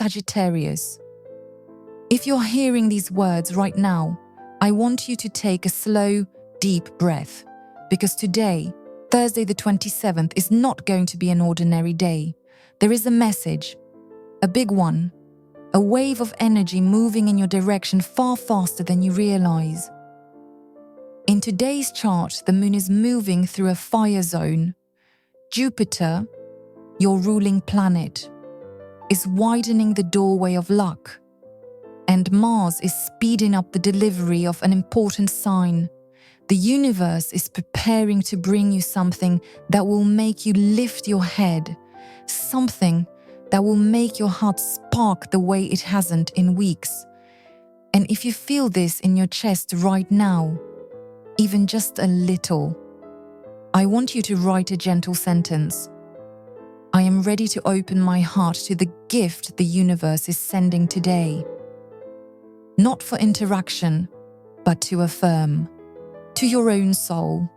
Sagittarius. If you're hearing these words right now, I want you to take a slow, deep breath, because today, Thursday the 27th, is not going to be an ordinary day. There is a message, a big one, a wave of energy moving in your direction far faster than you realize. In today's chart, the moon is moving through a fire zone. Jupiter, your ruling planet, is widening the doorway of luck, and Mars is speeding up the delivery of an important sign. The universe is preparing to bring you something that will make you lift your head, something that will make your heart spark the way it hasn't in weeks. And if you feel this in your chest right now, even just a little, I want you to write a gentle sentence. I am ready to open my heart to the gift the universe is sending today. Not for interaction, but to affirm, to your own soul,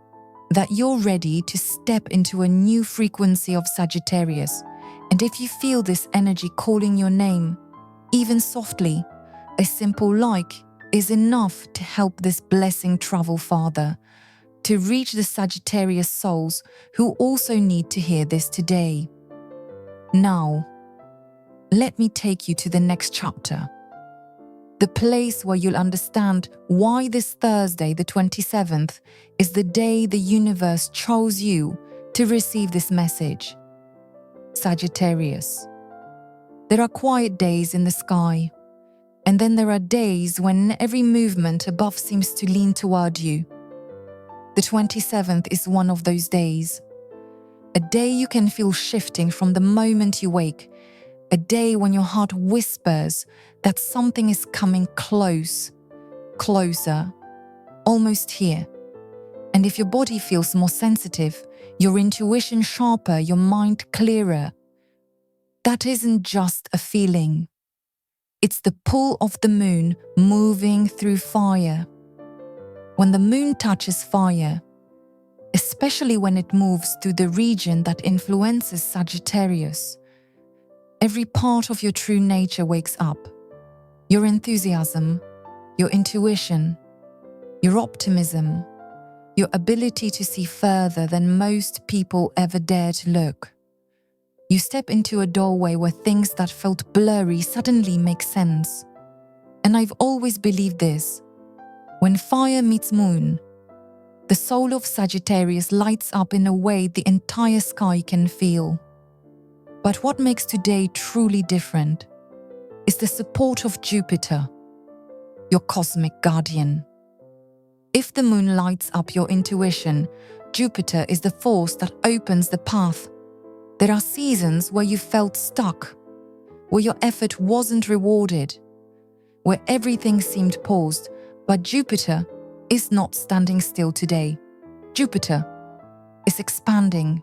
that you're ready to step into a new frequency of Sagittarius. And if you feel this energy calling your name, even softly, a simple like is enough to help this blessing travel farther, to reach the Sagittarius souls who also need to hear this today. Now, let me take you to the next chapter. The place where you'll understand why this Thursday, the 27th, is the day the universe chose you to receive this message. Sagittarius. There are quiet days in the sky, and then there are days when every movement above seems to lean toward you. The 27th is one of those days. A day you can feel shifting from the moment you wake. A day when your heart whispers that something is coming close, closer, almost here. And if your body feels more sensitive, your intuition sharper, your mind clearer, that isn't just a feeling. It's the pull of the moon moving through fire. When the moon touches fire, especially when it moves through the region that influences Sagittarius, every part of your true nature wakes up. Your enthusiasm, your intuition, your optimism, your ability to see further than most people ever dare to look. You step into a doorway where things that felt blurry suddenly make sense. And I've always believed this. When fire meets moon, the soul of Sagittarius lights up in a way the entire sky can feel. But what makes today truly different is the support of Jupiter, your cosmic guardian. If the moon lights up your intuition, Jupiter is the force that opens the path. There are seasons where you felt stuck, where your effort wasn't rewarded, where everything seemed paused, but Jupiter is not standing still today. Jupiter is expanding,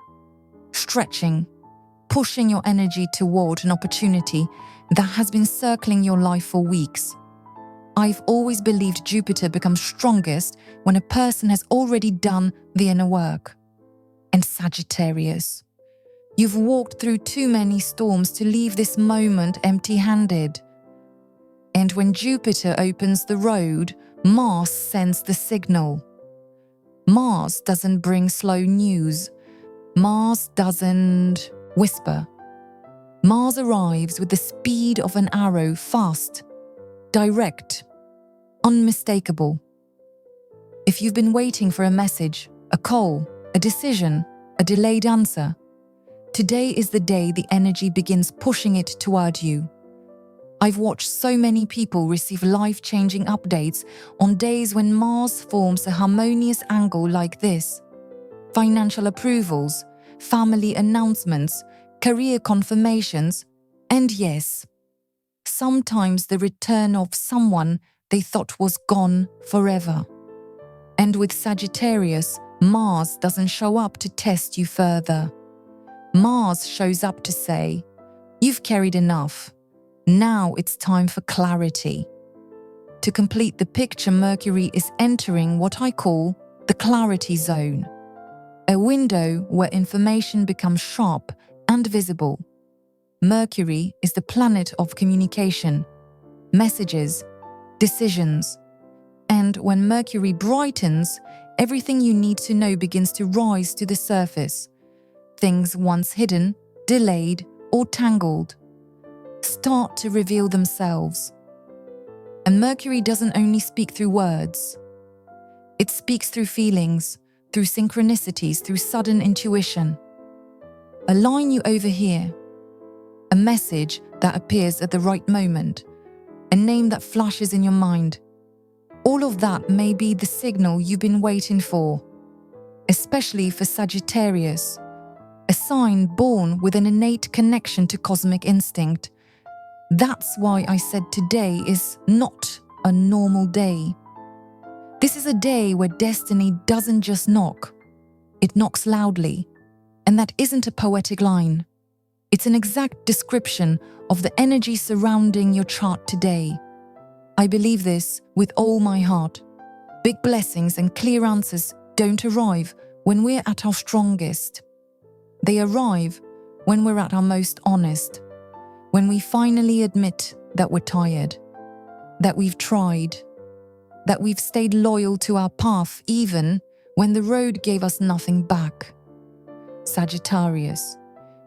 stretching, pushing your energy toward an opportunity that has been circling your life for weeks. I've always believed Jupiter becomes strongest when a person has already done the inner work. And Sagittarius, you've walked through too many storms to leave this moment empty-handed. And when Jupiter opens the road, Mars sends the signal. Mars doesn't bring slow news. Mars doesn't whisper. Mars arrives with the speed of an arrow, fast, direct, unmistakable. If you've been waiting for a message, a call, a decision, a delayed answer, today is the day the energy begins pushing it toward you. I've watched so many people receive life-changing updates on days when Mars forms a harmonious angle like this. Financial approvals, family announcements, career confirmations, and yes, sometimes the return of someone they thought was gone forever. And with Sagittarius, Mars doesn't show up to test you further. Mars shows up to say, you've carried enough. Now it's time for clarity. To complete the picture, Mercury is entering what I call the clarity zone, a window where information becomes sharp and visible. Mercury is the planet of communication, messages, decisions. And when Mercury brightens, everything you need to know begins to rise to the surface. Things once hidden, delayed, or tangled start to reveal themselves. And Mercury doesn't only speak through words. It speaks through feelings, through synchronicities, through sudden intuition. A line you overhear, a message that appears at the right moment, a name that flashes in your mind. All of that may be the signal you've been waiting for, especially for Sagittarius, a sign born with an innate connection to cosmic instinct. That's why I said today is not a normal day. This is a day where destiny doesn't just knock, it knocks loudly. And that isn't a poetic line. It's an exact description of the energy surrounding your chart today. I believe this with all my heart. Big blessings and clear answers don't arrive when we're at our strongest. They arrive when we're at our most honest, when we finally admit that we're tired, that we've tried, that we've stayed loyal to our path even when the road gave us nothing back. Sagittarius,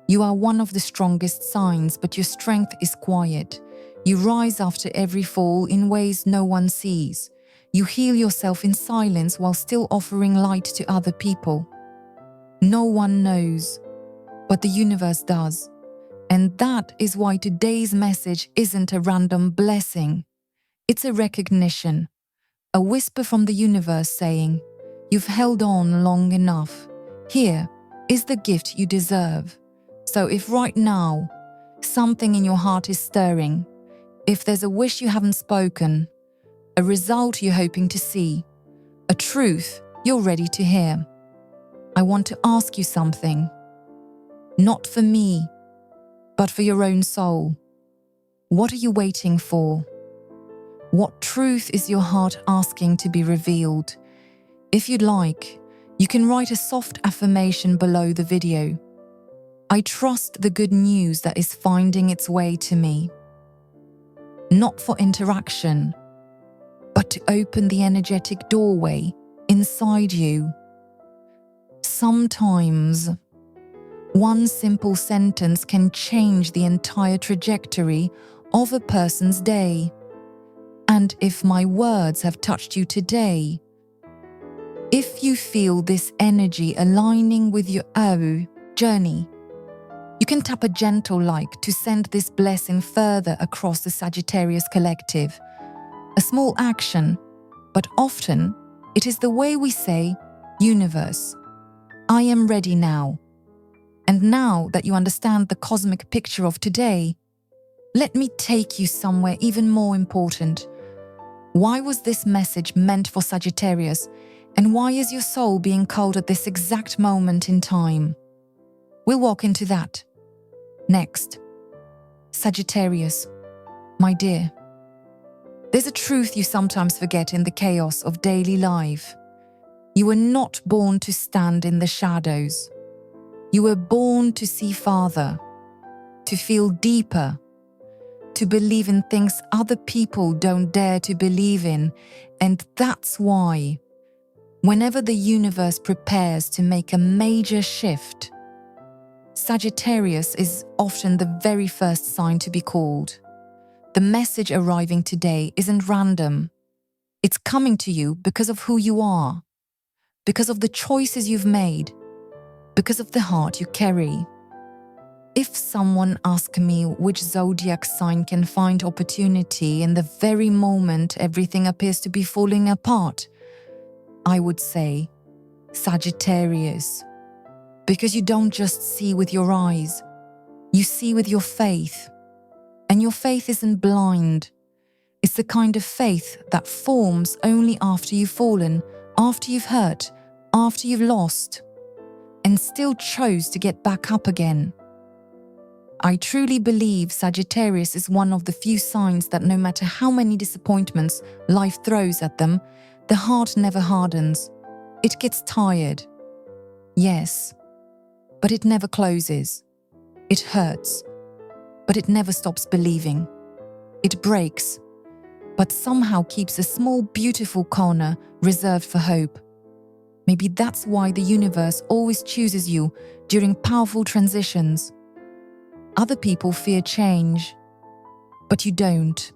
you are one of the strongest signs, but your strength is quiet. You rise after every fall in ways no one sees. You heal yourself in silence while still offering light to other people. No one knows, but the universe does. And that is why today's message isn't a random blessing. It's a recognition, a whisper from the universe saying, "You've held on long enough. Here is the gift you deserve." So if right now something in your heart is stirring, if there's a wish you haven't spoken, a result you're hoping to see, a truth you're ready to hear, I want to ask you something. Not for me, but for your own soul. What are you waiting for? What truth is your heart asking to be revealed? If you'd like, you can write a soft affirmation below the video. I trust the good news that is finding its way to me. Not for interaction, but to open the energetic doorway inside you. Sometimes, one simple sentence can change the entire trajectory of a person's day. And if my words have touched you today, if you feel this energy aligning with your own journey, you can tap a gentle like to send this blessing further across the Sagittarius collective. A small action, but often it is the way we say, "Universe, I am ready now." And now that you understand the cosmic picture of today, let me take you somewhere even more important. Why was this message meant for Sagittarius, and why is your soul being called at this exact moment in time? We'll walk into that next. Sagittarius, my dear, there's a truth you sometimes forget in the chaos of daily life. You were not born to stand in the shadows. You were born to see farther, to feel deeper, to believe in things other people don't dare to believe in. And that's why, whenever the universe prepares to make a major shift, Sagittarius is often the very first sign to be called. The message arriving today isn't random. It's coming to you because of who you are, because of the choices you've made, because of the heart you carry. If someone asks me which zodiac sign can find opportunity in the very moment everything appears to be falling apart, I would say Sagittarius. Because you don't just see with your eyes, you see with your faith. And your faith isn't blind. It's the kind of faith that forms only after you've fallen, after you've hurt, after you've lost, and still chose to get back up again. I truly believe Sagittarius is one of the few signs that no matter how many disappointments life throws at them, the heart never hardens. It gets tired. Yes, but it never closes. It hurts, but it never stops believing. It breaks, but somehow keeps a small, beautiful corner reserved for hope. Maybe that's why the universe always chooses you during powerful transitions. Other people fear change, but you don't.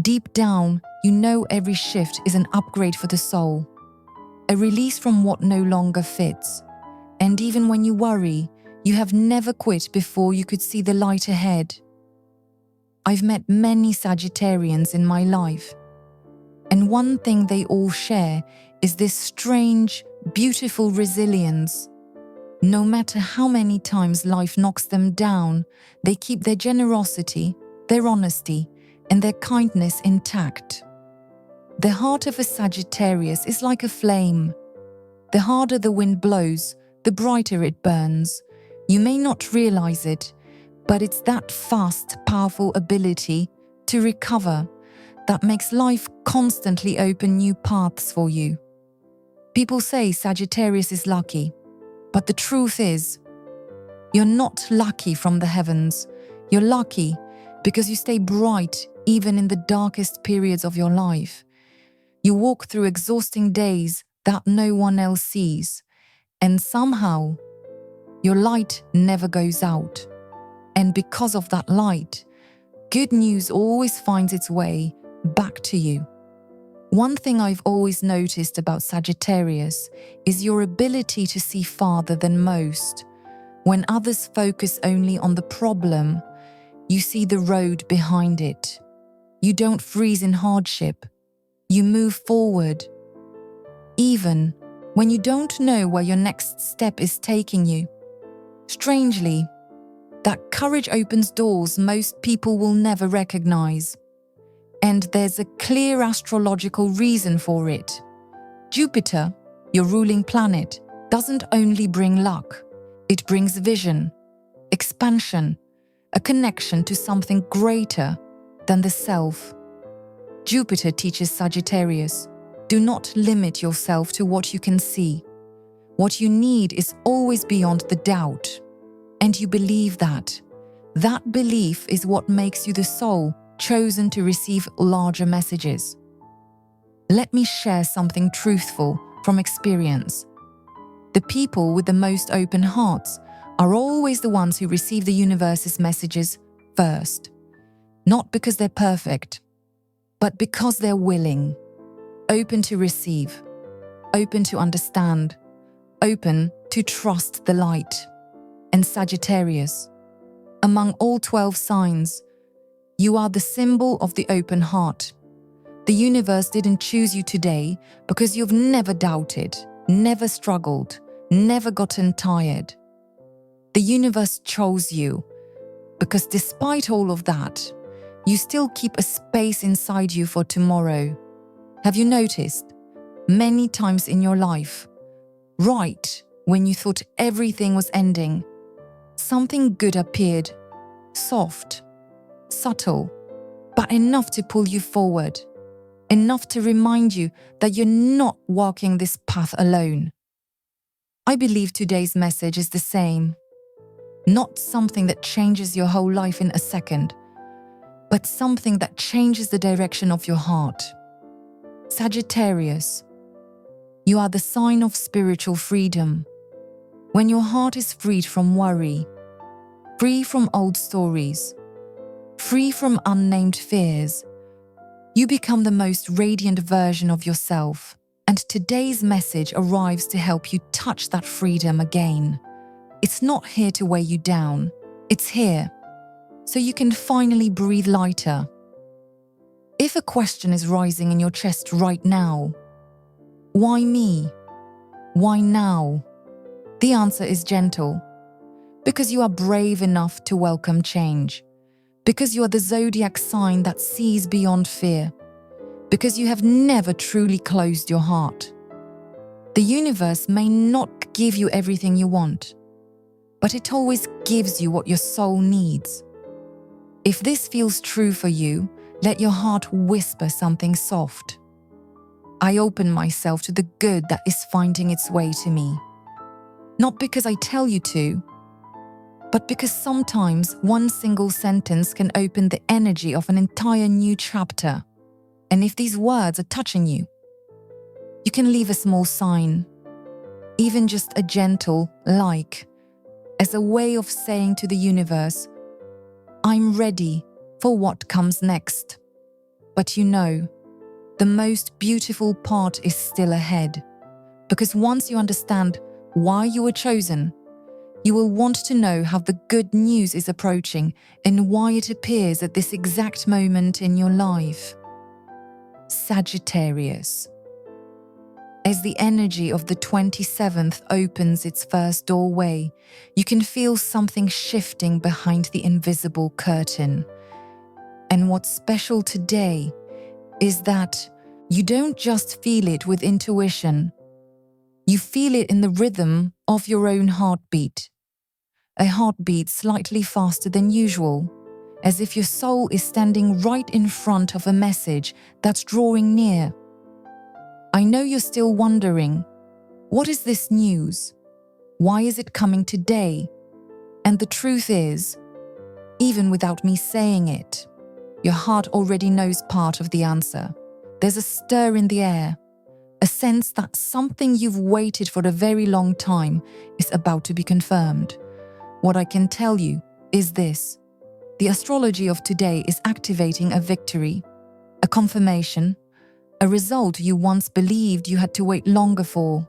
Deep down, you know every shift is an upgrade for the soul, a release from what no longer fits. And even when you worry, you have never quit before you could see the light ahead. I've met many Sagittarians in my life, and one thing they all share is this strange, beautiful resilience. No matter how many times life knocks them down, they keep their generosity, their honesty, and their kindness intact. The heart of a Sagittarius is like a flame. The harder the wind blows, the brighter it burns. You may not realize it, but it's that fast, powerful ability to recover that makes life constantly open new paths for you. People say Sagittarius is lucky, but the truth is, you're not lucky from the heavens. You're lucky because you stay bright even in the darkest periods of your life. You walk through exhausting days that no one else sees, and somehow your light never goes out. And because of that light, good news always finds its way back to you. One thing I've always noticed about Sagittarius is your ability to see farther than most. When others focus only on the problem, you see the road behind it. You don't freeze in hardship. You move forward. Even when you don't know where your next step is taking you. Strangely, that courage opens doors most people will never recognize. And there's a clear astrological reason for it. Jupiter, your ruling planet, doesn't only bring luck, it brings vision, expansion, a connection to something greater than the self. Jupiter teaches Sagittarius, do not limit yourself to what you can see. What you need is always beyond the doubt. And you believe that. That belief is what makes you the soul chosen to receive larger messages. Let me share something truthful from experience. The people with the most open hearts are always the ones who receive the universe's messages first. Not because they're perfect, but because they're willing, open to receive, open to understand, open to trust the light. And Sagittarius, among all 12 signs, you are the symbol of the open heart. The universe didn't choose you today because you've never doubted, never struggled, never gotten tired. The universe chose you because despite all of that, you still keep a space inside you for tomorrow. Have you noticed? Many times in your life, right when you thought everything was ending, something good appeared, soft, subtle, but enough to pull you forward, enough to remind you that you're not walking this path alone. I believe today's message is the same. Not something that changes your whole life in a second, but something that changes the direction of your heart. Sagittarius, you are the sign of spiritual freedom. When your heart is freed from worry, free from old stories, free from unnamed fears, you become the most radiant version of yourself. And today's message arrives to help you touch that freedom again. It's not here to weigh you down. It's here so you can finally breathe lighter. If a question is rising in your chest right now, why me? Why now? The answer is gentle. Because you are brave enough to welcome change. Because you are the zodiac sign that sees beyond fear. Because you have never truly closed your heart. The universe may not give you everything you want, but it always gives you what your soul needs. If this feels true for you, let your heart whisper something soft. I open myself to the good that is finding its way to me. Not because I tell you to, but because sometimes one single sentence can open the energy of an entire new chapter. And if these words are touching you, you can leave a small sign, even just a gentle like, as a way of saying to the universe, I'm ready for what comes next. But you know, the most beautiful part is still ahead, because once you understand why you were chosen, you will want to know how the good news is approaching and why it appears at this exact moment in your life. Sagittarius. As the energy of the 27th opens its first doorway, you can feel something shifting behind the invisible curtain. And what's special today is that you don't just feel it with intuition. You feel it in the rhythm of your own heartbeat. A heartbeat slightly faster than usual, as if your soul is standing right in front of a message that's drawing near. I know you're still wondering, what is this news? Why is it coming today? And the truth is, even without me saying it, your heart already knows part of the answer. There's a stir in the air, a sense that something you've waited for a very long time is about to be confirmed. What I can tell you is this: the astrology of today is activating a victory, a confirmation, a result you once believed you had to wait longer for.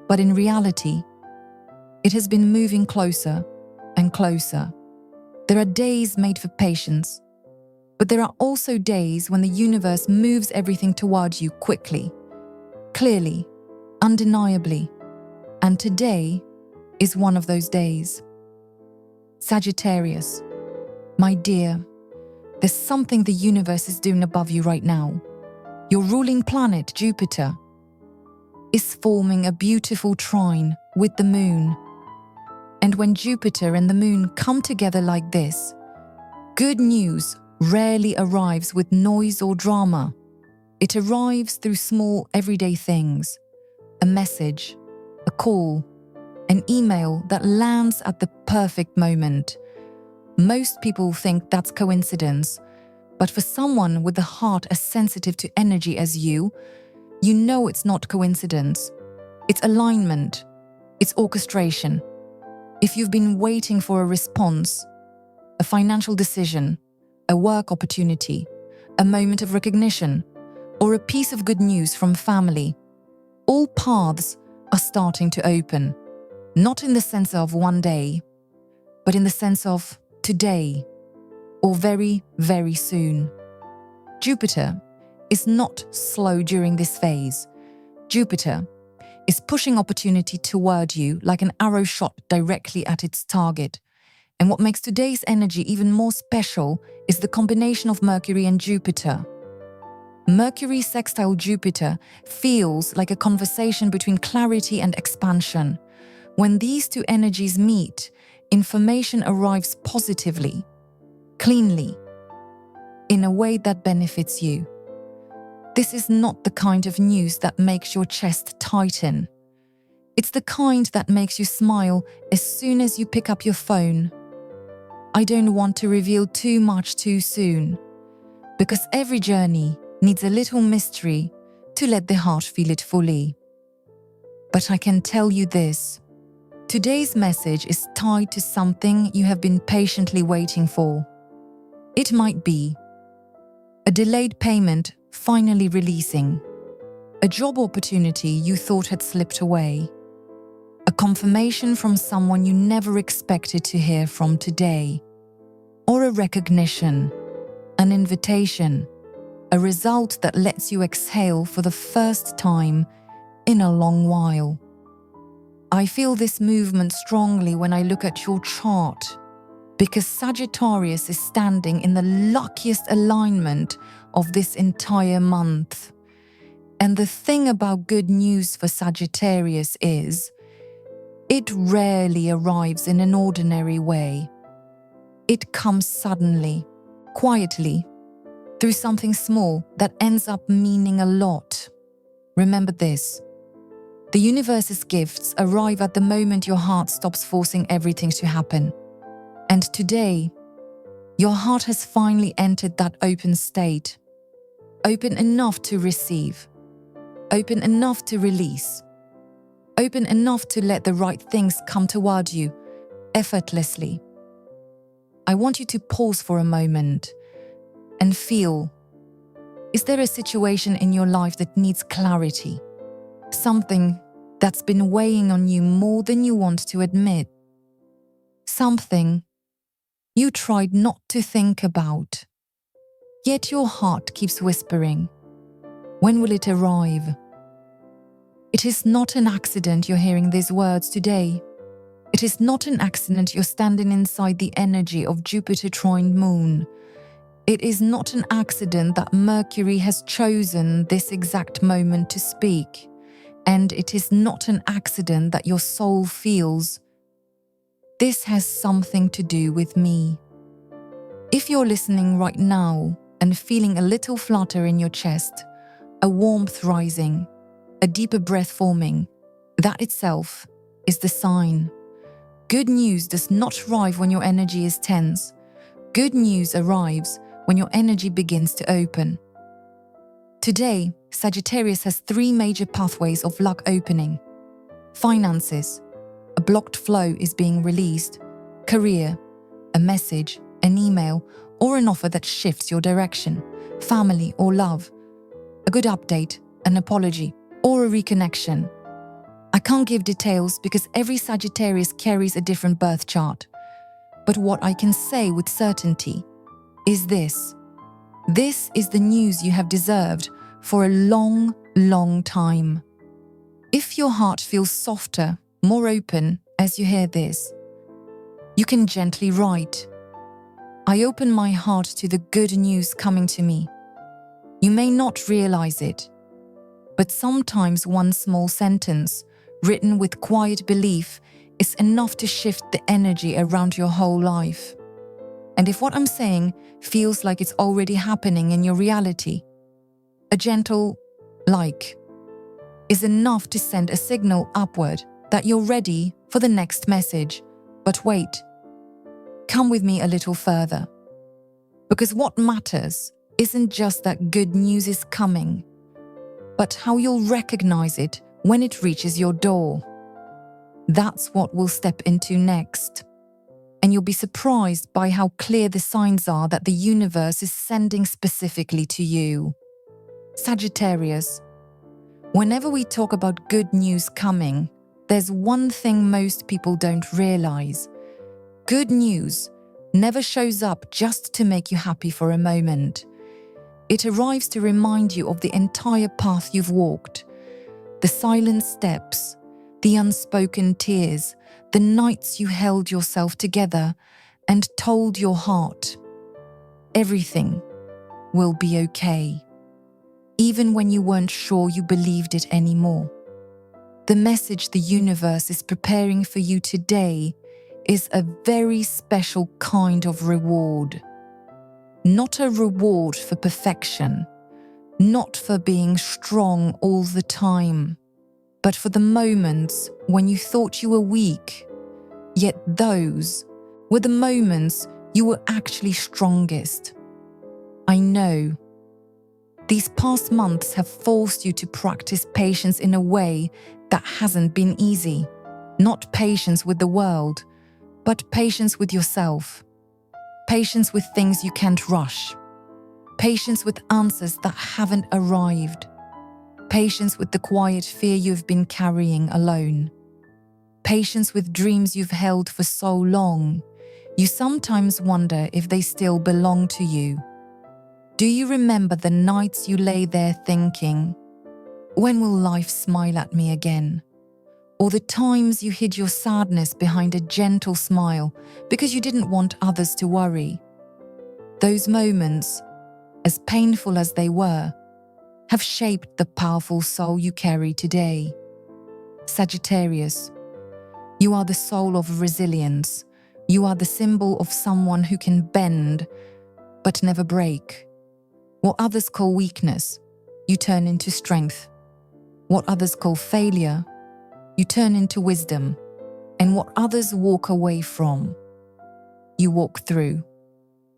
But in reality, it has been moving closer and closer. There are days made for patience, but there are also days when the universe moves everything toward you quickly, clearly, undeniably. And today is one of those days. Sagittarius, my dear, there's something the universe is doing above you right now. Your ruling planet, Jupiter, is forming a beautiful trine with the moon. And when Jupiter and the moon come together like this, good news rarely arrives with noise or drama. It arrives through small everyday things: a message, a call, an email that lands at the perfect moment. Most people think that's coincidence, but for someone with a heart as sensitive to energy as you know it's not coincidence. It's alignment. It's orchestration. If you've been waiting for a response, a financial decision, a work opportunity, a moment of recognition, or a piece of good news from family, all paths are starting to open. Not in the sense of one day, but in the sense of today, or very, very soon. Jupiter is not slow during this phase. Jupiter is pushing opportunity toward you like an arrow shot directly at its target. And what makes today's energy even more special is the combination of Mercury and Jupiter. Mercury sextile Jupiter feels like a conversation between clarity and expansion. When these two energies meet, information arrives positively, cleanly, in a way that benefits you. This is not the kind of news that makes your chest tighten. It's the kind that makes you smile as soon as you pick up your phone. I don't want to reveal too much too soon, because every journey needs a little mystery to let the heart feel it fully. But I can tell you this: today's message is tied to something you have been patiently waiting for. It might be a delayed payment finally releasing, a job opportunity you thought had slipped away, a confirmation from someone you never expected to hear from today, or a recognition, an invitation, a result that lets you exhale for the first time in a long while. I feel this movement strongly when I look at your chart, because Sagittarius is standing in the luckiest alignment of this entire month. And the thing about good news for Sagittarius is, it rarely arrives in an ordinary way. It comes suddenly, quietly, through something small that ends up meaning a lot. Remember this: the universe's gifts arrive at the moment your heart stops forcing everything to happen. And today, your heart has finally entered that open state. Open enough to receive. Open enough to release. Open enough to let the right things come toward you effortlessly. I want you to pause for a moment and feel, is there a situation in your life that needs clarity? Something that's been weighing on you more than you want to admit? Something you tried not to think about, yet your heart keeps whispering, when will it arrive? It is not an accident you're hearing these words today. It is not an accident you're standing inside the energy of Jupiter Trine Moon. It is not an accident that Mercury has chosen this exact moment to speak. And it is not an accident that your soul feels, this has something to do with me. If you're listening right now and feeling a little flutter in your chest, a warmth rising, a deeper breath forming, that itself is the sign. Good news does not arrive when your energy is tense. Good news arrives when your energy begins to open. Today, Sagittarius has 3 major pathways of luck opening. Finances, a blocked flow is being released. Career, a message, an email, or an offer that shifts your direction. Family or love, a good update, an apology, or a reconnection. I can't give details because every Sagittarius carries a different birth chart. But what I can say with certainty is this. This is the news you have deserved for a long, long time. If your heart feels softer, more open as you hear this, you can gently write, I open my heart to the good news coming to me. You may not realize it, but sometimes one small sentence, written with quiet belief, is enough to shift the energy around your whole life. And if what I'm saying feels like it's already happening in your reality, a gentle like is enough to send a signal upward that you're ready for the next message. But wait, come with me a little further. Because what matters isn't just that good news is coming, but how you'll recognize it when it reaches your door. That's what we'll step into next. And you'll be surprised by how clear the signs are that the universe is sending specifically to you. Sagittarius, whenever we talk about good news coming, there's one thing most people don't realize. Good news never shows up just to make you happy for a moment. It arrives to remind you of the entire path you've walked, the silent steps, the unspoken tears, the nights you held yourself together and told your heart, everything will be okay, even when you weren't sure you believed it anymore. The message the universe is preparing for you today is a very special kind of reward. Not a reward for perfection, not for being strong all the time, but for the moments when you thought you were weak, yet those were the moments you were actually strongest. I know. These past months have forced you to practice patience in a way that hasn't been easy. Not patience with the world, but patience with yourself. Patience with things you can't rush. Patience with answers that haven't arrived. Patience with the quiet fear you've been carrying alone. Patience with dreams you've held for so long, you sometimes wonder if they still belong to you. Do you remember the nights you lay there thinking, when will life smile at me again? Or the times you hid your sadness behind a gentle smile because you didn't want others to worry? Those moments, as painful as they were, have shaped the powerful soul you carry today. Sagittarius, you are the soul of resilience. You are the symbol of someone who can bend, but never break. What others call weakness, you turn into strength. What others call failure, you turn into wisdom. And what others walk away from, you walk through.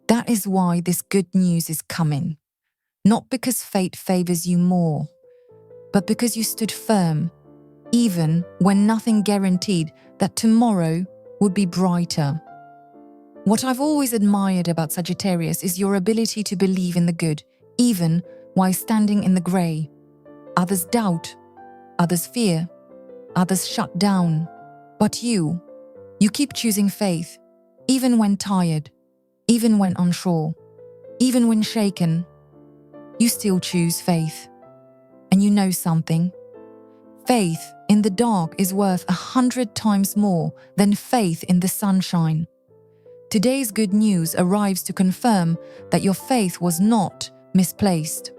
That is why this good news is coming. Not because fate favors you more, but because you stood firm, even when nothing guaranteed that tomorrow would be brighter. What I've always admired about Sagittarius is your ability to believe in the good, even while standing in the grey. Others doubt, others fear, others shut down. But you keep choosing faith, even when tired, even when unsure, even when shaken. You still choose faith. And you know something? Faith in the dark is worth 100 times more than faith in the sunshine. Today's good news arrives to confirm that your faith was not misplaced.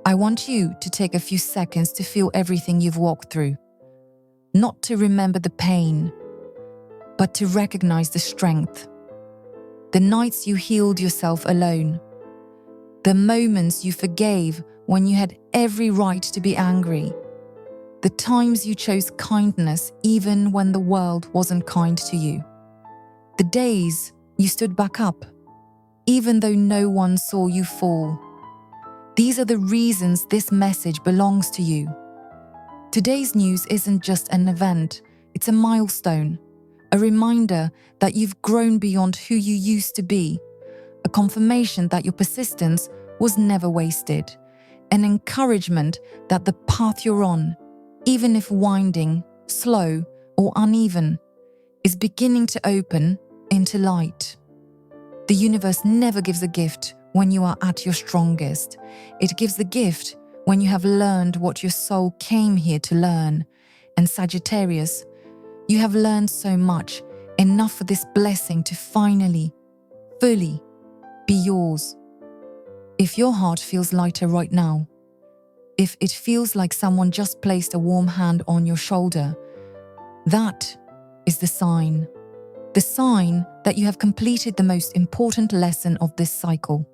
I want you to take a few seconds to feel everything you've walked through. Not to remember the pain, but to recognize the strength. The nights you healed yourself alone. The moments you forgave when you had every right to be angry. The times you chose kindness even when the world wasn't kind to you. The days you stood back up, even though no one saw you fall. These are the reasons this message belongs to you. Today's news isn't just an event, it's a milestone, a reminder that you've grown beyond who you used to be, a confirmation that your persistence was never wasted, an encouragement that the path you're on, even if winding, slow, or uneven, is beginning to open into light. The universe never gives a gift when you are at your strongest. It gives the gift when you have learned what your soul came here to learn. And Sagittarius, you have learned so much, enough for this blessing to finally, fully be yours. If your heart feels lighter right now, if it feels like someone just placed a warm hand on your shoulder, that is the sign that you have completed the most important lesson of this cycle,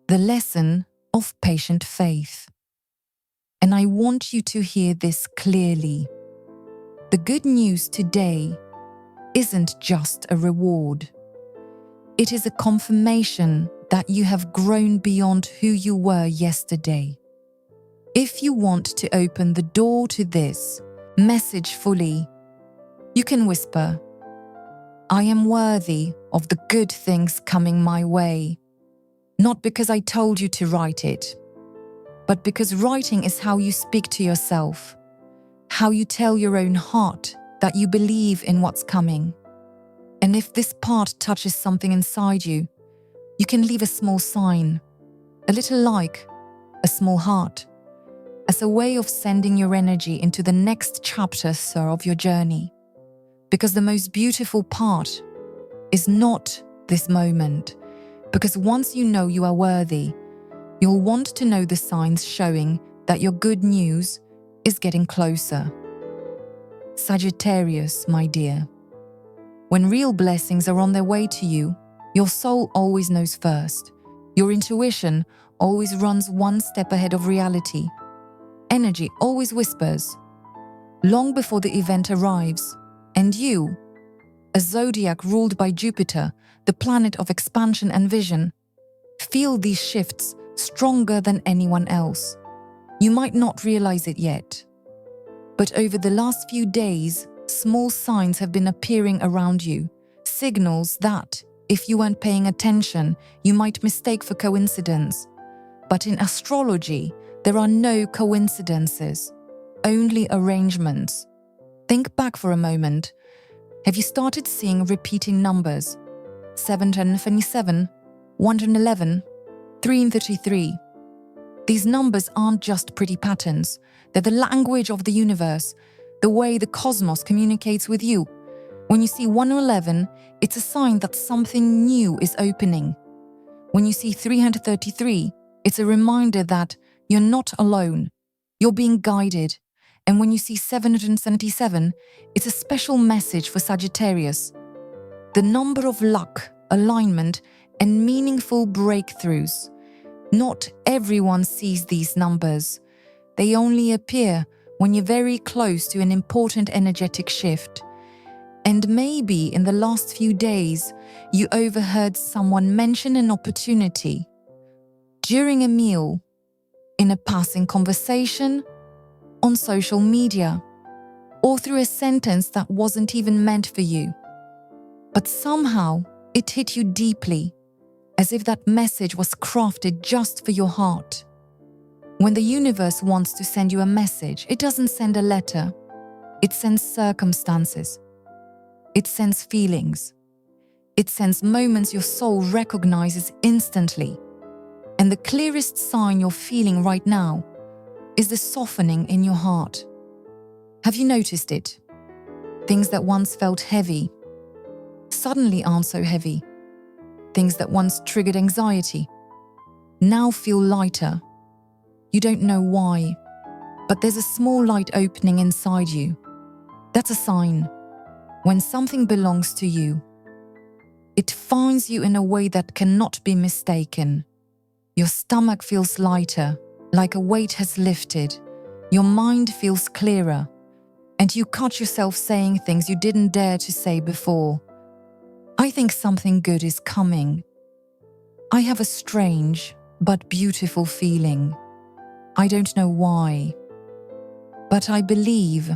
the lesson of patient faith. And I want you to hear this clearly. The good news today isn't just a reward. It is a confirmation that you have grown beyond who you were yesterday. If you want to open the door to this message fully, you can whisper, "I am worthy of the good things coming my way." Not because I told you to write it, but because writing is how you speak to yourself, how you tell your own heart that you believe in what's coming. And if this part touches something inside you, you can leave a small sign, a little like a small heart, as a way of sending your energy into the next chapter, sir, of your journey. Because the most beautiful part is not this moment. Because once you know you are worthy, you'll want to know the signs showing that your good news is getting closer. Sagittarius, my dear, when real blessings are on their way to you, your soul always knows first. Your intuition always runs one step ahead of reality. Energy always whispers, long before the event arrives. And you, a zodiac ruled by Jupiter, the planet of expansion and vision, feel these shifts stronger than anyone else. You might not realize it yet, but over the last few days, small signs have been appearing around you, signals that, if you weren't paying attention, you might mistake for coincidence. But in astrology, there are no coincidences, only arrangements. Think back for a moment. Have you started seeing repeating numbers? 727, 111, 333. These numbers aren't just pretty patterns. They're the language of the universe, the way the cosmos communicates with you. When you see 111, it's a sign that something new is opening. When you see 333, it's a reminder that you're not alone. You're being guided. And when you see 777, it's a special message for Sagittarius. The number of luck, alignment, and meaningful breakthroughs. Not everyone sees these numbers. They only appear when you're very close to an important energetic shift. And maybe in the last few days, you overheard someone mention an opportunity during a meal, in a passing conversation, on social media, or through a sentence that wasn't even meant for you. But somehow, it hit you deeply, as if that message was crafted just for your heart. When the universe wants to send you a message, it doesn't send a letter. It sends circumstances. It sends feelings. It sends moments your soul recognizes instantly. And the clearest sign you're feeling right now is the softening in your heart. Have you noticed it? Things that once felt heavy suddenly aren't so heavy. Things that once triggered anxiety now feel lighter. You don't know why, but there's a small light opening inside you. That's a sign. When something belongs to you, it finds you in a way that cannot be mistaken. Your stomach feels lighter, like a weight has lifted. Your mind feels clearer, and you catch yourself saying things you didn't dare to say before. I think something good is coming. I have a strange but beautiful feeling. I don't know why, but I believe.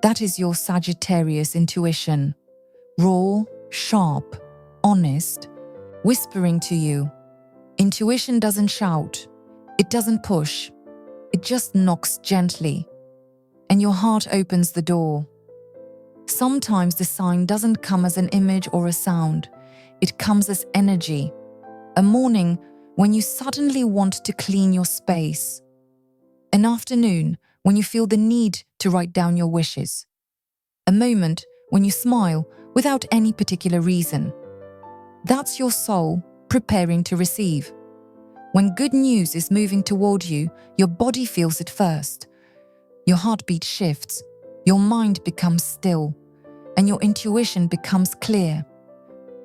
That is your Sagittarius intuition, raw, sharp, honest, whispering to you. Intuition doesn't shout, it doesn't push, it just knocks gently, and your heart opens the door. Sometimes the sign doesn't come as an image or a sound, it comes as energy. A morning when you suddenly want to clean your space. An afternoon when you feel the need to write down your wishes. A moment when you smile without any particular reason. That's your soul preparing to receive. When good news is moving toward you, your body feels it first. Your heartbeat shifts, your mind becomes still, and your intuition becomes clear,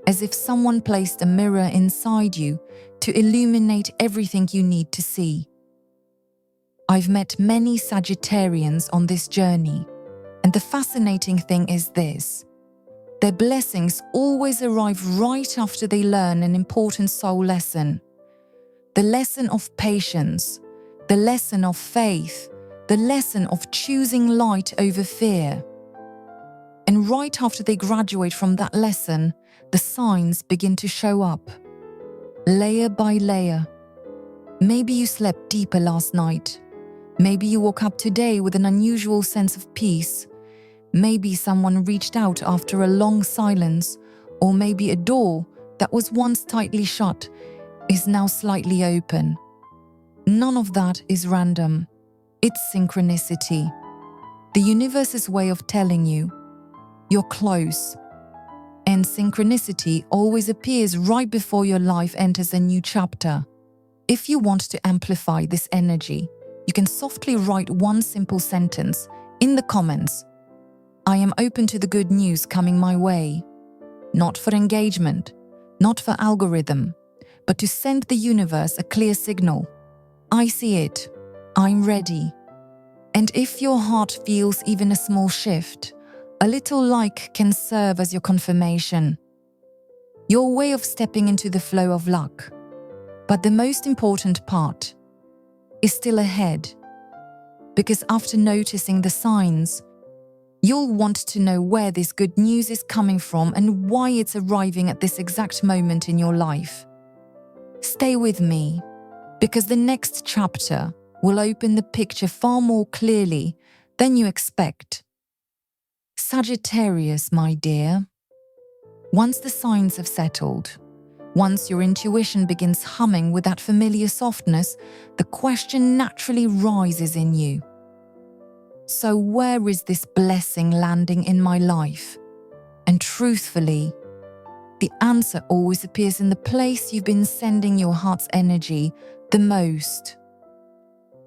as if someone placed a mirror inside you to illuminate everything you need to see. I've met many Sagittarians on this journey, and the fascinating thing is this: their blessings always arrive right after they learn an important soul lesson. The lesson of patience, the lesson of faith, the lesson of choosing light over fear. And right after they graduate from that lesson, the signs begin to show up, layer by layer. Maybe you slept deeper last night. Maybe you woke up today with an unusual sense of peace. Maybe someone reached out after a long silence, or maybe a door that was once tightly shut is now slightly open. None of that is random. It's synchronicity. The universe's way of telling you, you're close. And synchronicity always appears right before your life enters a new chapter. If you want to amplify this energy, you can softly write one simple sentence in the comments. I am open to the good news coming my way. Not for engagement, not for algorithm, but to send the universe a clear signal. I see it. I'm ready. And if your heart feels even a small shift, a little like can serve as your confirmation. Your way of stepping into the flow of luck. But the most important part is still ahead. Because after noticing the signs, you'll want to know where this good news is coming from and why it's arriving at this exact moment in your life. Stay with me, because the next chapter will open the picture far more clearly than you expect. Sagittarius, my dear, once the signs have settled, once your intuition begins humming with that familiar softness, the question naturally rises in you. So where is this blessing landing in my life? And truthfully, the answer always appears in the place you've been sending your heart's energy the most.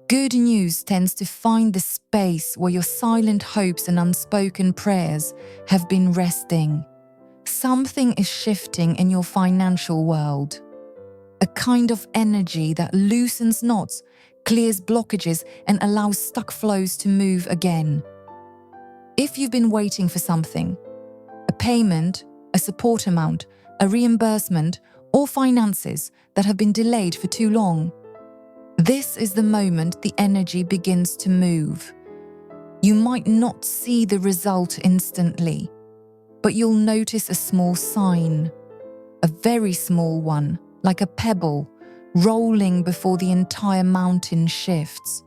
Good news tends to find the space where your silent hopes and unspoken prayers have been resting. Something is shifting in your financial world. A kind of energy that loosens knots, clears blockages, and allows stuck flows to move again. If you've been waiting for something, a payment, a support amount, a reimbursement, or finances that have been delayed for too long, this is the moment the energy begins to move. You might not see the result instantly, but you'll notice a small sign, a very small one, like a pebble, rolling before the entire mountain shifts.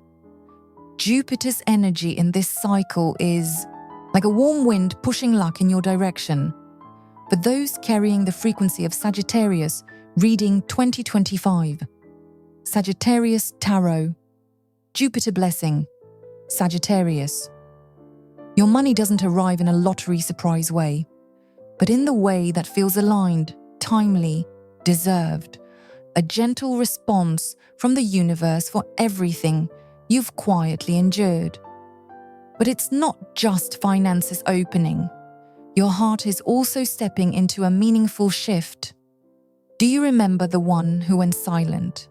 Jupiter's energy in this cycle is like a warm wind pushing luck in your direction. For those carrying the frequency of Sagittarius, reading 2025. Sagittarius Tarot. Jupiter blessing. Sagittarius. Your money doesn't arrive in a lottery surprise way, but in the way that feels aligned, timely, deserved. A gentle response from the universe for everything you've quietly endured. But it's not just finances opening. Your heart is also stepping into a meaningful shift. Do you remember the one who went silent?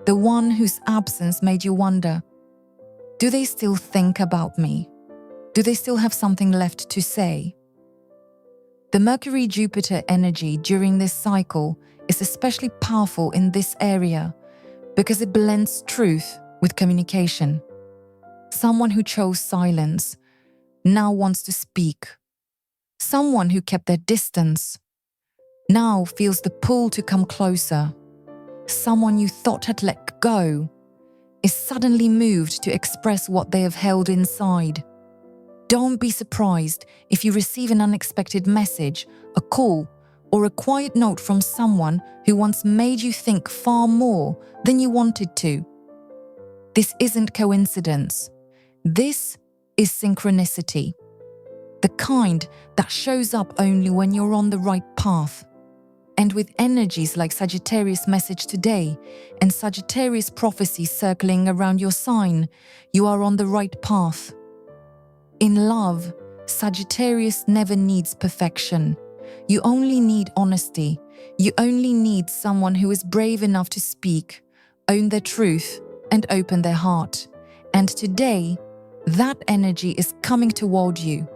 The one whose absence made you wonder, do they still think about me? Do they still have something left to say? The Mercury-Jupiter energy during this cycle is especially powerful in this area because it blends truth with communication. Someone who chose silence now wants to speak. Someone who kept their distance now feels the pull to come closer. Someone you thought had let go is suddenly moved to express what they have held inside. Don't be surprised if you receive an unexpected message, a call, or a quiet note from someone who once made you think far more than you wanted to. This isn't coincidence. This is synchronicity. The kind that shows up only when you're on the right path. And with energies like Sagittarius message today and Sagittarius prophecy circling around your sign, you are on the right path. In love, Sagittarius never needs perfection. You only need honesty. You only need someone who is brave enough to speak, own their truth, and open their heart. And today, that energy is coming toward you.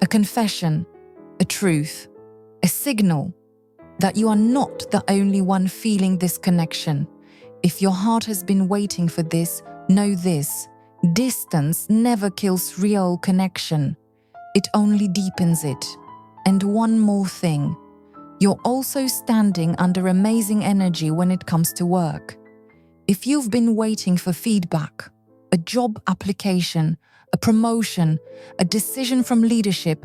A confession, a truth, a signal that you are not the only one feeling this connection. If your heart has been waiting for this, know this: distance never kills real connection. It only deepens it. And one more thing, you're also standing under amazing energy when it comes to work. If you've been waiting for feedback, a job application, a promotion, a decision from leadership,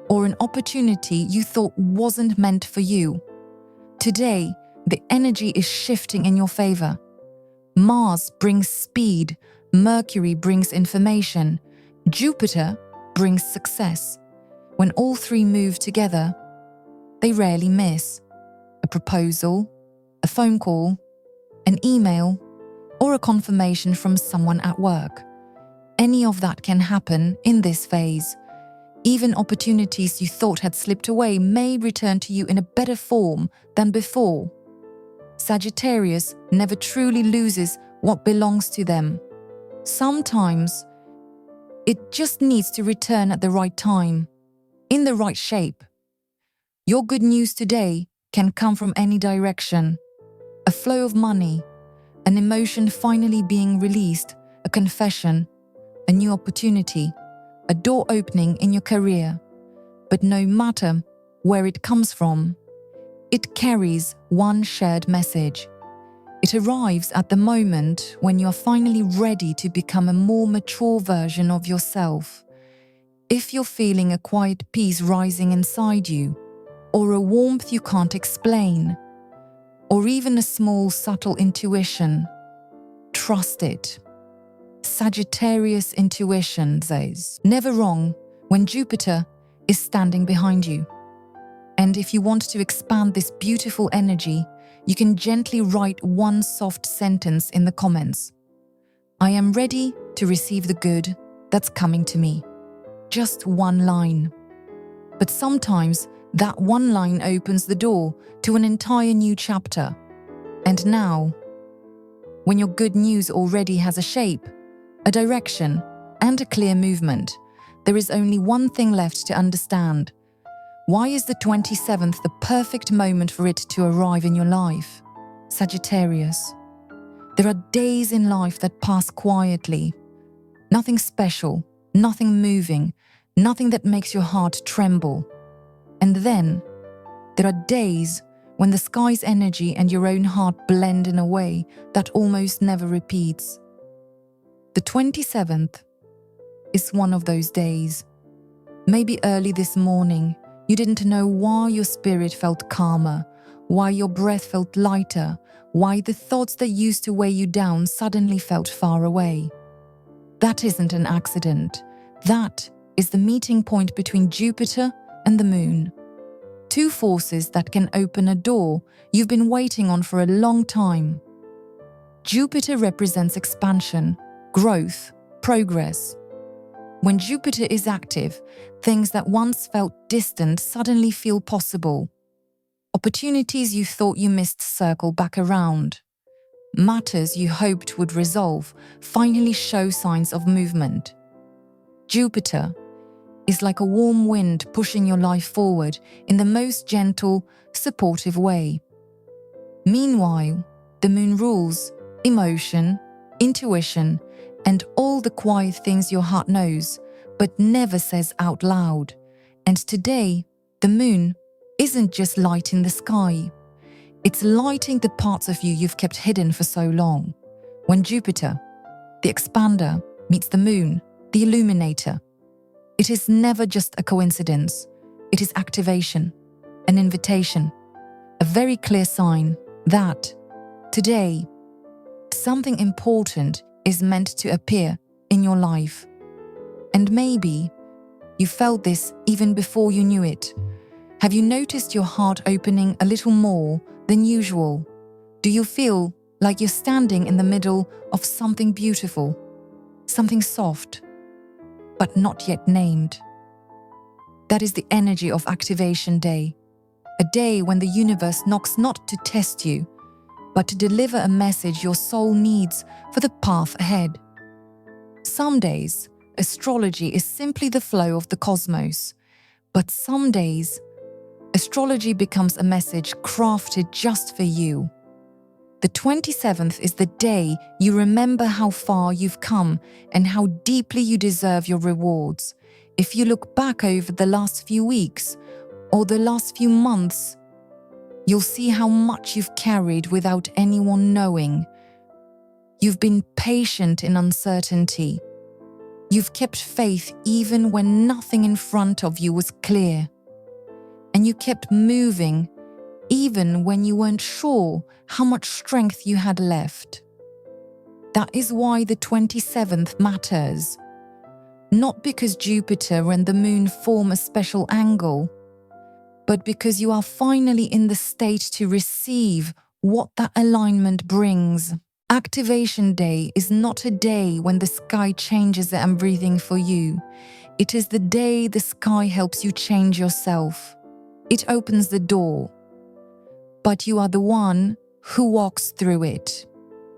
or an opportunity you thought wasn't meant for you, today, the energy is shifting in your favor. Mars brings speed, Mercury brings information, Jupiter brings success. When all three move together, they rarely miss. A proposal, a phone call, an email, or a confirmation from someone at work. Any of that can happen in this phase. Even opportunities you thought had slipped away may return to you in a better form than before. Sagittarius never truly loses what belongs to them. Sometimes, it just needs to return at the right time, in the right shape. Your good news today can come from any direction. A flow of money, an emotion finally being released, a confession, a new opportunity, a door opening in your career. But no matter where it comes from, it carries one shared message. It arrives at the moment when you are finally ready to become a more mature version of yourself. If you're feeling a quiet peace rising inside you, or a warmth you can't explain, or even a small subtle intuition, trust it. Sagittarius intuition says, never wrong when Jupiter is standing behind you. And if you want to expand this beautiful energy, you can gently write one soft sentence in the comments. I am ready to receive the good that's coming to me. Just one line. But sometimes that one line opens the door to an entire new chapter. And now, when your good news already has a shape, a direction, and a clear movement, there is only one thing left to understand. Why is the 27th the perfect moment for it to arrive in your life? Sagittarius. There are days in life that pass quietly. Nothing special, nothing moving, nothing that makes your heart tremble. And then, there are days when the sky's energy and your own heart blend in a way that almost never repeats. The 27th is one of those days. Maybe early this morning, you didn't know why your spirit felt calmer, why your breath felt lighter, why the thoughts that used to weigh you down suddenly felt far away. That isn't an accident. That is the meeting point between Jupiter and the Moon. Two forces that can open a door you've been waiting on for a long time. Jupiter represents expansion, growth, progress. When Jupiter is active, things that once felt distant suddenly feel possible. Opportunities you thought you missed circle back around. Matters you hoped would resolve finally show signs of movement. Jupiter is like a warm wind pushing your life forward in the most gentle, supportive way. Meanwhile, the Moon rules emotion, intuition, and all the quiet things your heart knows, but never says out loud. And today, the Moon isn't just lighting the sky. It's lighting the parts of you you've kept hidden for so long. When Jupiter, the expander, meets the Moon, the illuminator, it is never just a coincidence. It is activation, an invitation, a very clear sign that today, something important is meant to appear in your life. And maybe you felt this even before you knew it. Have you noticed your heart opening a little more than usual? Do you feel like you're standing in the middle of something beautiful, something soft, but not yet named? That is the energy of Activation Day, a day when the universe knocks not to test you, but to deliver a message your soul needs for the path ahead. Some days, astrology is simply the flow of the cosmos, but some days, astrology becomes a message crafted just for you. The 27th is the day you remember how far you've come and how deeply you deserve your rewards. If you look back over the last few weeks or the last few months, you'll see how much you've carried without anyone knowing. You've been patient in uncertainty. You've kept faith even when nothing in front of you was clear. And you kept moving even when you weren't sure how much strength you had left. That is why the 27th matters. Not because Jupiter and the Moon form a special angle, but because you are finally in the state to receive what that alignment brings. Activation Day is not a day when the sky changes everything for you. It is the day the sky helps you change yourself. It opens the door, but you are the one who walks through it.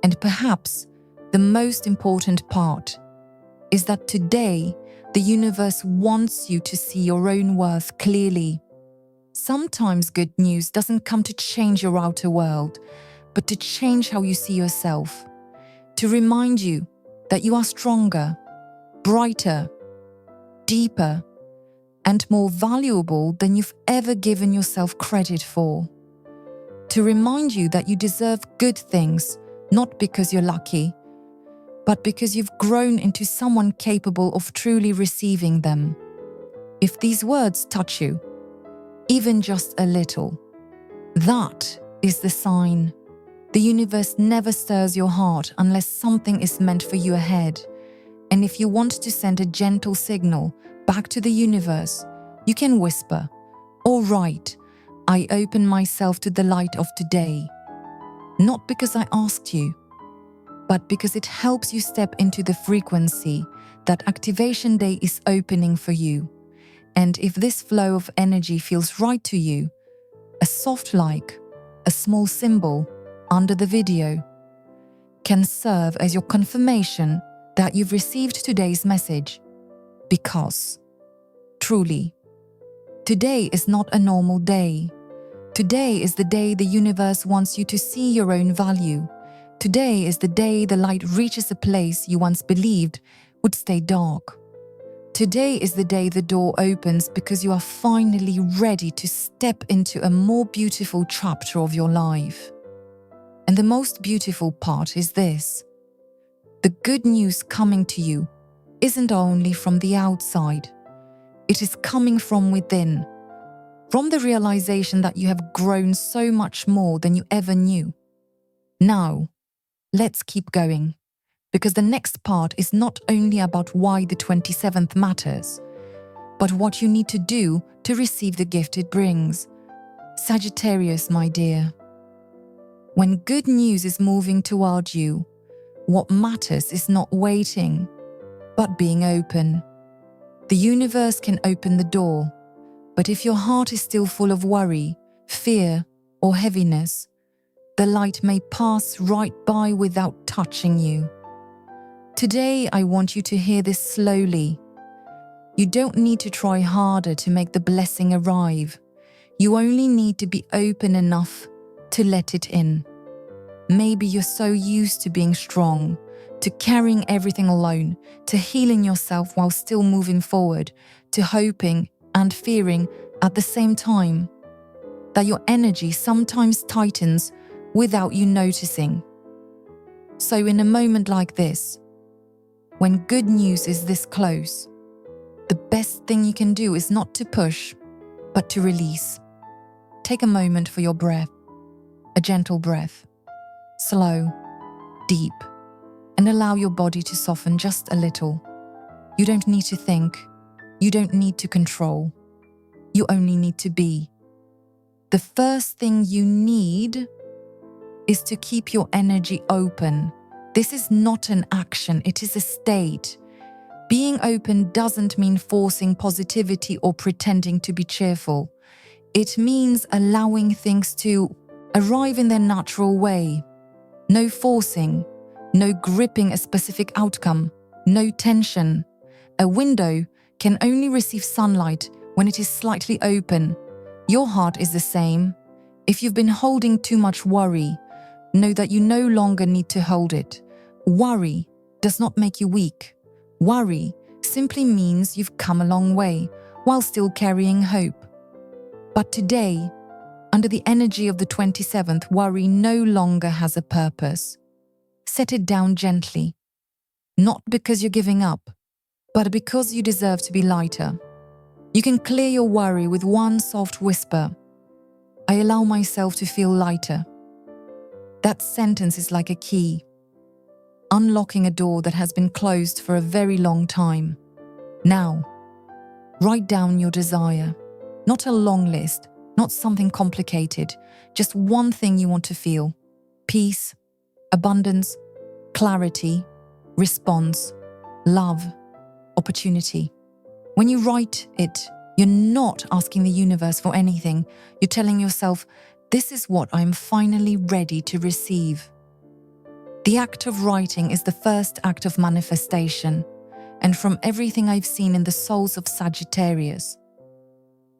And perhaps the most important part is that today the universe wants you to see your own worth clearly. Sometimes good news doesn't come to change your outer world, but to change how you see yourself, to remind you that you are stronger, brighter, deeper, and more valuable than you've ever given yourself credit for. To remind you that you deserve good things, not because you're lucky, but because you've grown into someone capable of truly receiving them. If these words touch you, even just a little, that is the sign. The universe never stirs your heart unless something is meant for you ahead. And if you want to send a gentle signal back to the universe, you can whisper, "All right, I open myself to the light of today." Not because I asked you, but because it helps you step into the frequency that Activation Day is opening for you. And if this flow of energy feels right to you, a soft like, a small symbol under the video can serve as your confirmation that you've received today's message. Because, truly, today is not a normal day. Today is the day the universe wants you to see your own value. Today is the day the light reaches a place you once believed would stay dark. Today is the day the door opens because you are finally ready to step into a more beautiful chapter of your life. And the most beautiful part is this: the good news coming to you isn't only from the outside, it is coming from within, from the realization that you have grown so much more than you ever knew. Now, let's keep going, because the next part is not only about why the 27th matters, but what you need to do to receive the gift it brings. Sagittarius, my dear, when good news is moving toward you, what matters is not waiting, but being open. The universe can open the door, but if your heart is still full of worry, fear, or heaviness, the light may pass right by without touching you. Today, I want you to hear this slowly. You don't need to try harder to make the blessing arrive. You only need to be open enough to let it in. Maybe you're so used to being strong, to carrying everything alone, to healing yourself while still moving forward, to hoping and fearing at the same time, that your energy sometimes tightens without you noticing. So in a moment like this, when good news is this close, the best thing you can do is not to push, but to release. Take a moment for your breath, a gentle breath, slow, deep, and allow your body to soften just a little. You don't need to think, you don't need to control, you only need to be. The first thing you need is to keep your energy open. This is not an action, it is a state. Being open doesn't mean forcing positivity or pretending to be cheerful. It means allowing things to arrive in their natural way. No forcing, no gripping a specific outcome, no tension. A window can only receive sunlight when it is slightly open. Your heart is the same. If you've been holding too much worry, know that you no longer need to hold it. Worry does not make you weak. Worry simply means you've come a long way while still carrying hope. But today, under the energy of the 27th, worry no longer has a purpose. Set it down gently, not because you're giving up, but because you deserve to be lighter. You can clear your worry with one soft whisper: I allow myself to feel lighter. That sentence is like a key, unlocking a door that has been closed for a very long time. Now, write down your desire. Not a long list, not something complicated, just one thing you want to feel: peace, abundance, clarity, response, love, opportunity. When you write it, you're not asking the universe for anything. You're telling yourself, this is what I'm finally ready to receive. The act of writing is the first act of manifestation, and from everything I've seen in the souls of Sagittarius,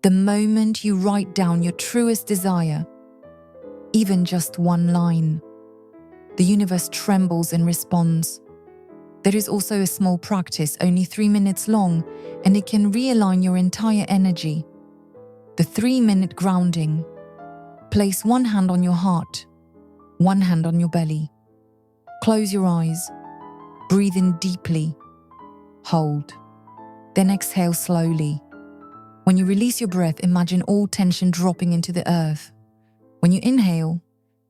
the moment you write down your truest desire, even just one line, the universe trembles and responds. There is also a small practice, only 3 minutes long, and it can realign your entire energy. The 3-minute grounding. Place one hand on your heart, one hand on your belly. Close your eyes. Breathe in deeply. Hold. Then exhale slowly. When you release your breath, imagine all tension dropping into the earth. When you inhale,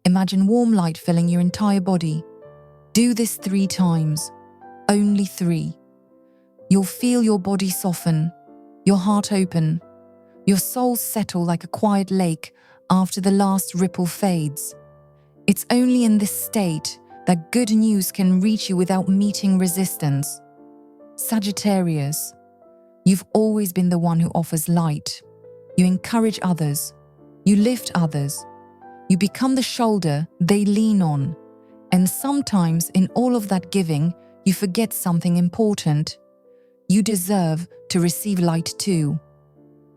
imagine warm light filling your entire body. Do this 3 times. Only 3. You'll feel your body soften, your heart open, your soul settle like a quiet lake after the last ripple fades. It's only in this state that good news can reach you without meeting resistance. Sagittarius, you've always been the one who offers light. You encourage others. You lift others. You become the shoulder they lean on. And sometimes in all of that giving, you forget something important. You deserve to receive light too.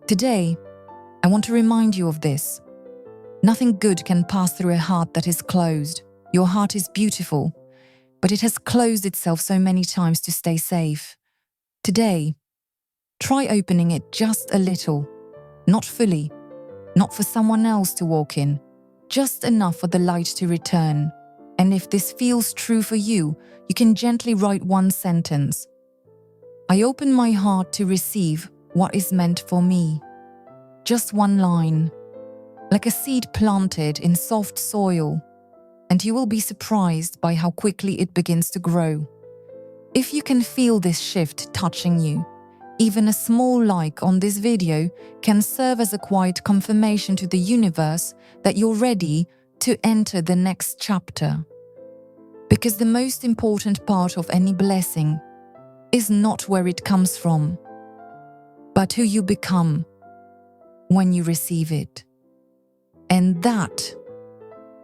Today, I want to remind you of this. Nothing good can pass through a heart that is closed. Your heart is beautiful, but it has closed itself so many times to stay safe. Today, try opening it just a little, not fully, not for someone else to walk in, just enough for the light to return. And if this feels true for you, you can gently write one sentence. I open my heart to receive what is meant for me. Just one line, like a seed planted in soft soil, and you will be surprised by how quickly it begins to grow. If you can feel this shift touching you, even a small like on this video can serve as a quiet confirmation to the universe that you're ready to enter the next chapter. Because the most important part of any blessing is not where it comes from, but who you become when you receive it. And that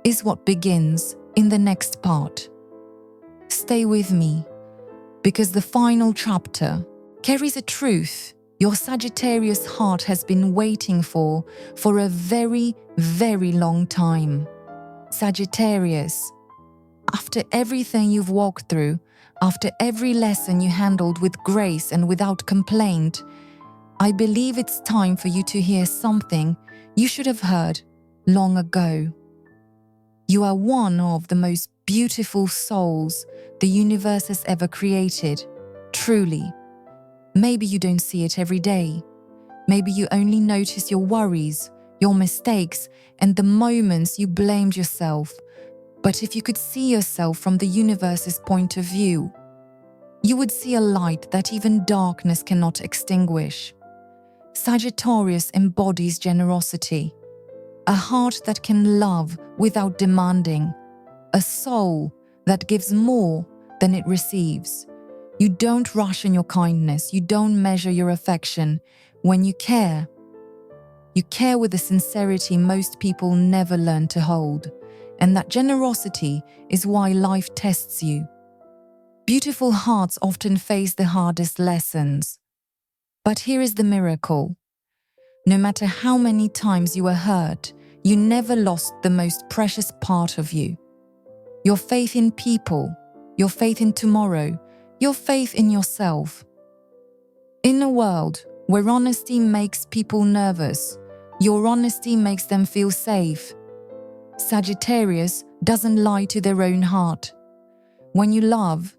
is what begins in the next part. Stay with me, because the final chapter carries a truth your Sagittarius heart has been waiting for a very, very long time. Sagittarius, after everything you've walked through, after every lesson you handled with grace and without complaint, I believe it's time for you to hear something you should have heard long ago. You are one of the most beautiful souls the universe has ever created, truly. Maybe you don't see it every day. Maybe you only notice your worries, your mistakes, and the moments you blamed yourself. But if you could see yourself from the universe's point of view, you would see a light that even darkness cannot extinguish. Sagittarius embodies generosity, a heart that can love without demanding, a soul that gives more than it receives. You don't rush in your kindness, you don't measure your affection. When you care with a sincerity most people never learn to hold. And that generosity is why life tests you. Beautiful hearts often face the hardest lessons. But here is the miracle. No matter how many times you were hurt, you never lost the most precious part of you. Your faith in people, your faith in tomorrow, your faith in yourself. In a world where honesty makes people nervous, your honesty makes them feel safe. Sagittarius doesn't lie to their own heart. When you love,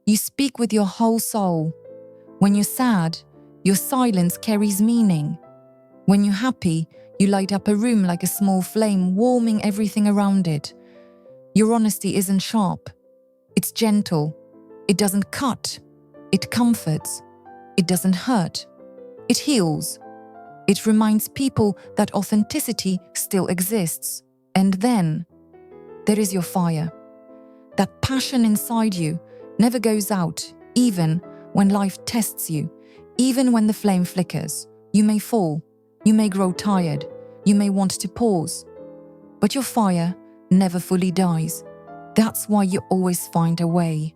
you speak with your whole soul. When you're sad, your silence carries meaning. When you're happy, you light up a room like a small flame, warming everything around it. Your honesty isn't sharp. It's gentle. It doesn't cut. It comforts. It doesn't hurt. It heals. It reminds people that authenticity still exists. And then, there is your fire. That passion inside you never goes out, even when life tests you, even when the flame flickers. You may fall. You may grow tired. You may want to pause. But your fire never fully dies. That's why you always find a way.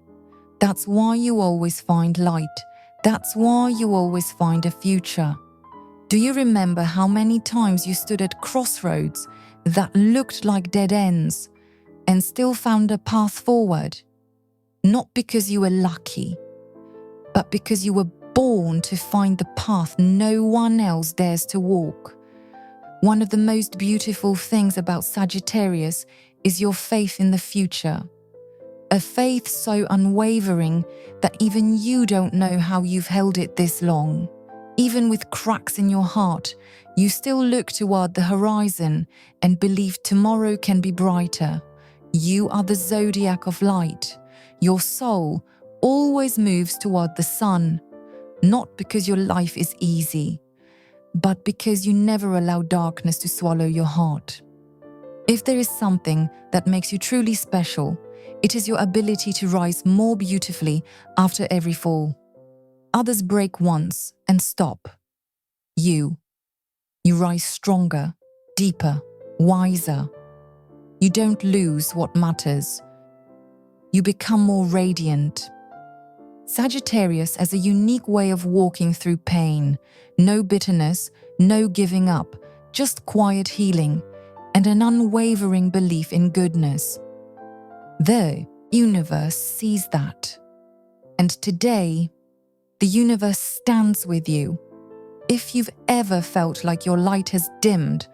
That's why you always find light. That's why you always find a future. Do you remember how many times you stood at crossroads that looked like dead ends and still found a path forward? Not because you were lucky, but because you were born to find the path no one else dares to walk. One of the most beautiful things about Sagittarius is your faith in the future. A faith so unwavering that even you don't know how you've held it this long. Even with cracks in your heart, you still look toward the horizon and believe tomorrow can be brighter. You are the zodiac of light. Your soul always moves toward the sun, not because your life is easy, but because you never allow darkness to swallow your heart. If there is something that makes you truly special, it is your ability to rise more beautifully after every fall. Others break once and stop. You rise stronger, deeper, wiser. You don't lose what matters. You become more radiant. Sagittarius has a unique way of walking through pain. No bitterness, no giving up, just quiet healing and an unwavering belief in goodness. The universe sees that. And today, the universe stands with you. If you've ever felt like your light has dimmed,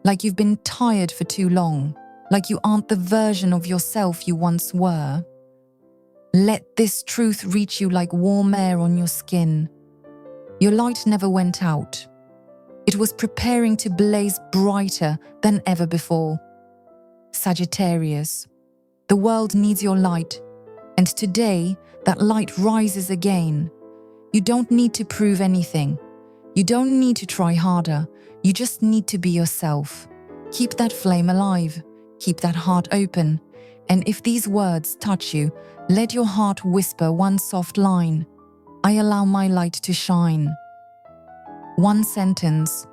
like you've been tired for too long, like you aren't the version of yourself you once were, let this truth reach you like warm air on your skin. Your light never went out. It was preparing to blaze brighter than ever before. Sagittarius, the world needs your light, and today that light rises again. You don't need to prove anything. You don't need to try harder. You just need to be yourself. Keep that flame alive. Keep that heart open. And if these words touch you, let your heart whisper one soft line. I allow my light to shine. One sentence.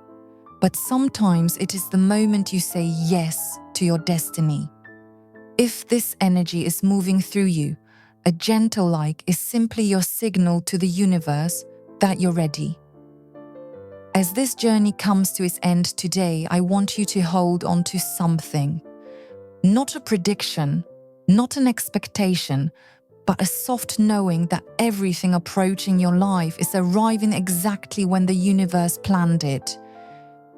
But sometimes it is the moment you say yes to your destiny. If this energy is moving through you, a gentle like is simply your signal to the universe that you're ready. As this journey comes to its end today, I want you to hold on to something. Not a prediction, not an expectation, but a soft knowing that everything approaching your life is arriving exactly when the universe planned it.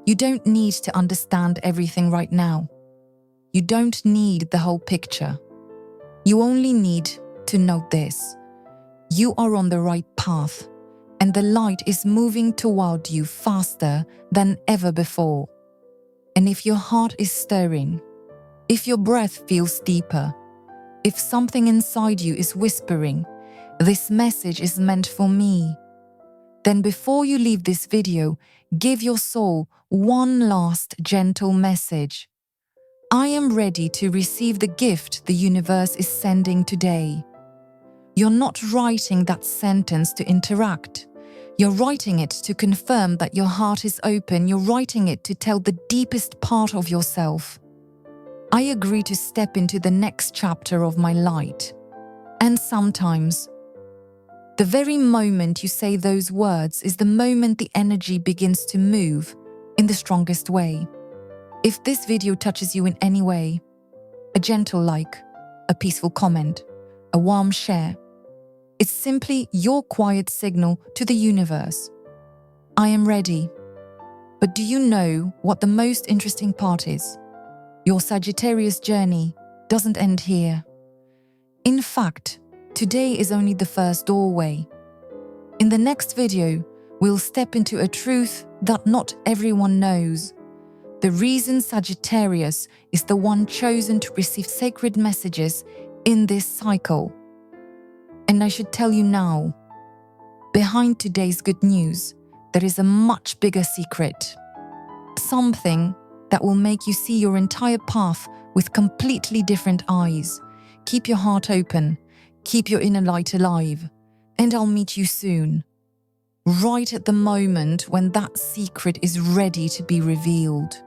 You don't need to understand everything right now. You don't need the whole picture. You only need to know this. You are on the right path, and the light is moving toward you faster than ever before. And if your heart is stirring, if your breath feels deeper, if something inside you is whispering, this message is meant for me, then before you leave this video, give your soul one last gentle message. I am ready to receive the gift the universe is sending today. You're not writing that sentence to interact. You're writing it to confirm that your heart is open. You're writing it to tell the deepest part of yourself. I agree to step into the next chapter of my light. And sometimes, the very moment you say those words is the moment the energy begins to move in the strongest way. If this video touches you in any way, a gentle like, a peaceful comment, a warm share, it's simply your quiet signal to the universe. I am ready. But do you know what the most interesting part is? Your Sagittarius journey doesn't end here. In fact, today is only the first doorway. In the next video, we'll step into a truth that not everyone knows. The reason Sagittarius is the one chosen to receive sacred messages in this cycle. And I should tell you now, behind today's good news, there is a much bigger secret. Something that will make you see your entire path with completely different eyes. Keep your heart open, keep your inner light alive, and I'll meet you soon, right at the moment when that secret is ready to be revealed.